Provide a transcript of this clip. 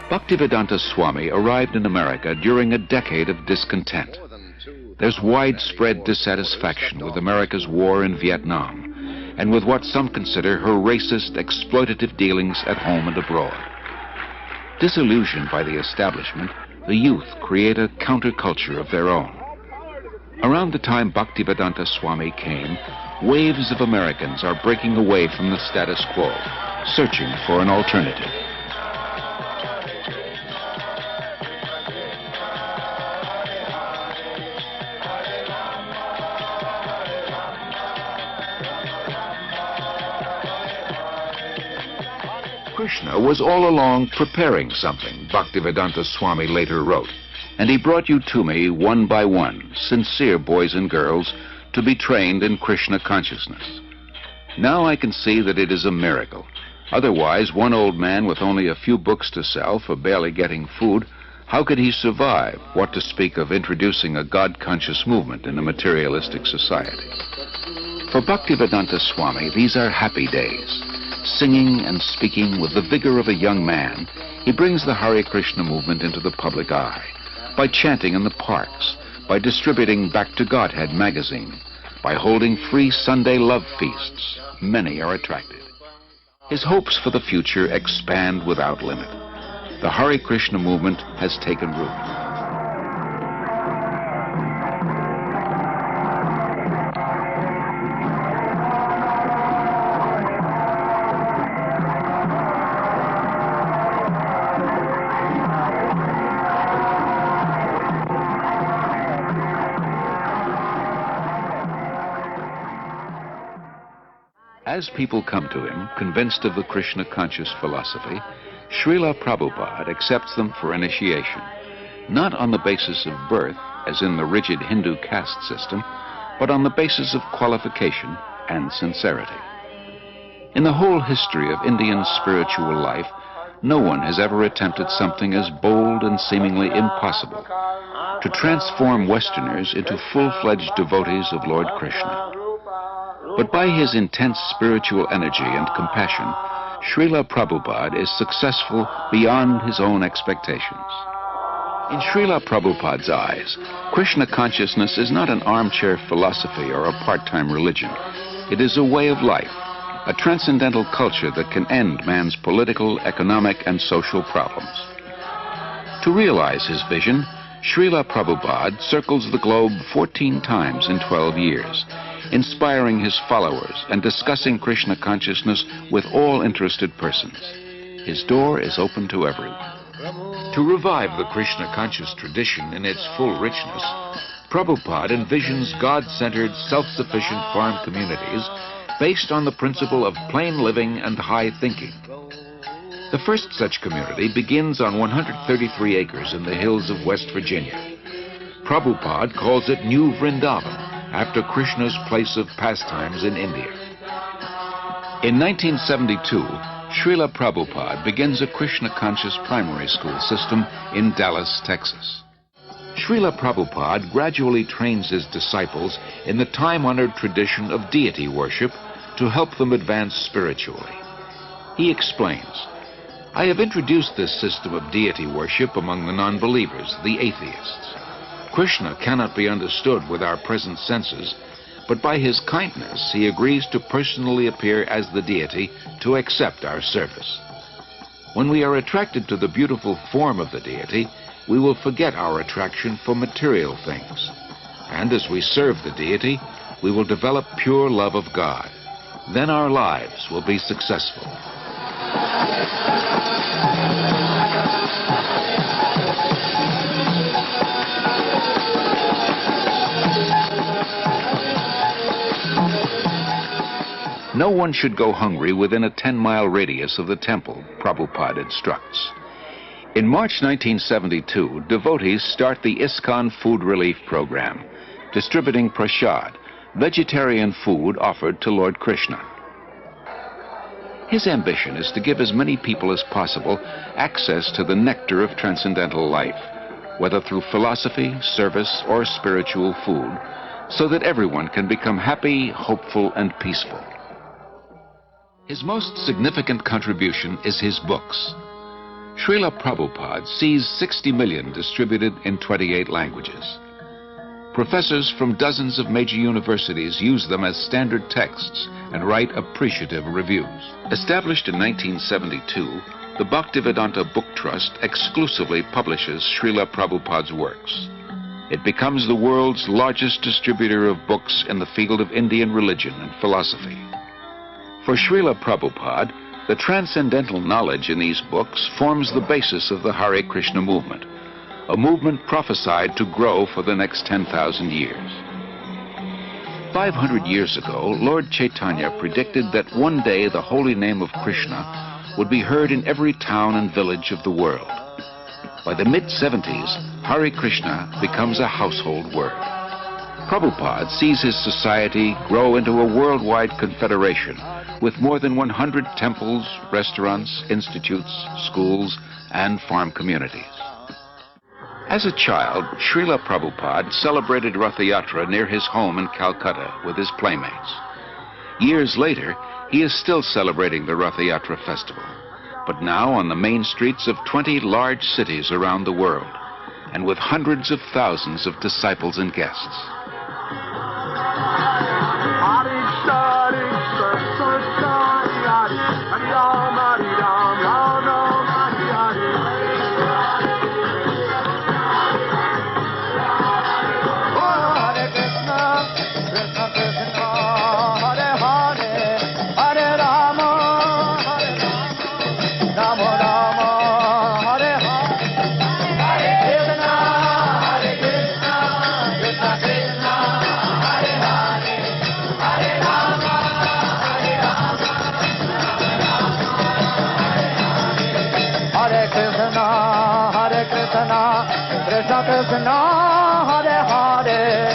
Bhaktivedanta Swami arrived in America during a decade of discontent. There's widespread dissatisfaction with America's war in Vietnam and with what some consider her racist, exploitative dealings at home and abroad. Disillusioned by the establishment, the youth create a counterculture of their own. Around the time Bhaktivedanta Swami came, waves of Americans are breaking away from the status quo, searching for an alternative. Krishna was all along preparing something, Bhaktivedanta Swami later wrote, and he brought you to me one by one, sincere boys and girls, to be trained in Krishna consciousness. Now I can see that it is a miracle. Otherwise, one old man with only a few books to sell for barely getting food, how could he survive, what to speak of introducing a God-conscious movement in a materialistic society? For Bhaktivedanta Swami, these are happy days. Singing and speaking with the vigor of a young man, he brings the Hare Krishna movement into the public eye. By chanting in the parks, by distributing Back to Godhead magazine, by holding free Sunday love feasts, many are attracted. His hopes for the future expand without limit. The Hare Krishna movement has taken root. As people come to him, convinced of the Krishna conscious philosophy, Srila Prabhupada accepts them for initiation, not on the basis of birth, as in the rigid Hindu caste system, but on the basis of qualification and sincerity. In the whole history of Indian spiritual life, no one has ever attempted something as bold and seemingly impossible, to transform Westerners into full-fledged devotees of Lord Krishna. But by his intense spiritual energy and compassion, Srila Prabhupada is successful beyond his own expectations. In Srila Prabhupada's eyes, Krishna consciousness is not an armchair philosophy or a part-time religion. It is a way of life, a transcendental culture that can end man's political, economic, and social problems. To realize his vision, Srila Prabhupada circles the globe 14 times in 12 years, inspiring his followers and discussing Krishna consciousness with all interested persons. His door is open to everyone. To revive the Krishna conscious tradition in its full richness, Prabhupada envisions God-centered, self-sufficient farm communities based on the principle of plain living and high thinking. The first such community begins on 133 acres in the hills of West Virginia. Prabhupada calls it New Vrindavan, after Krishna's place of pastimes in India. In 1972, Srila Prabhupada begins a Krishna-conscious primary school system in Dallas, Texas. Srila Prabhupada gradually trains his disciples in the time-honored tradition of deity worship to help them advance spiritually. He explains, "I have introduced this system of deity worship among the non-believers, the atheists. Krishna cannot be understood with our present senses, but by his kindness he agrees to personally appear as the deity to accept our service. When we are attracted to the beautiful form of the deity, we will forget our attraction for material things. And as we serve the deity, we will develop pure love of God. Then our lives will be successful." No one should go hungry within a 10-mile radius of the temple, Prabhupada instructs. In March 1972, devotees start the ISKCON food relief program, distributing prasad, vegetarian food offered to Lord Krishna. His ambition is to give as many people as possible access to the nectar of transcendental life, whether through philosophy, service, or spiritual food, so that everyone can become happy, hopeful, and peaceful. His most significant contribution is his books. Srila Prabhupada sees 60 million distributed in 28 languages. Professors from dozens of major universities use them as standard texts and write appreciative reviews. Established in 1972, the Bhaktivedanta Book Trust exclusively publishes Srila Prabhupada's works. It becomes the world's largest distributor of books in the field of Indian religion and philosophy. For Srila Prabhupada, the transcendental knowledge in these books forms the basis of the Hare Krishna movement, a movement prophesied to grow for the next 10,000 years. 500 years ago, Lord Chaitanya predicted that one day the holy name of Krishna would be heard in every town and village of the world. By the mid-70s, Hare Krishna becomes a household word. Prabhupada sees his society grow into a worldwide confederation with more than 100 temples, restaurants, institutes, schools, and farm communities. As a child, Srila Prabhupada celebrated Rath Yatra near his home in Calcutta with his playmates. Years later, he is still celebrating the Rath Yatra festival, but now on the main streets of 20 large cities around the world, and with hundreds of thousands of disciples and guests. Krishna, Krishna Hare Hare,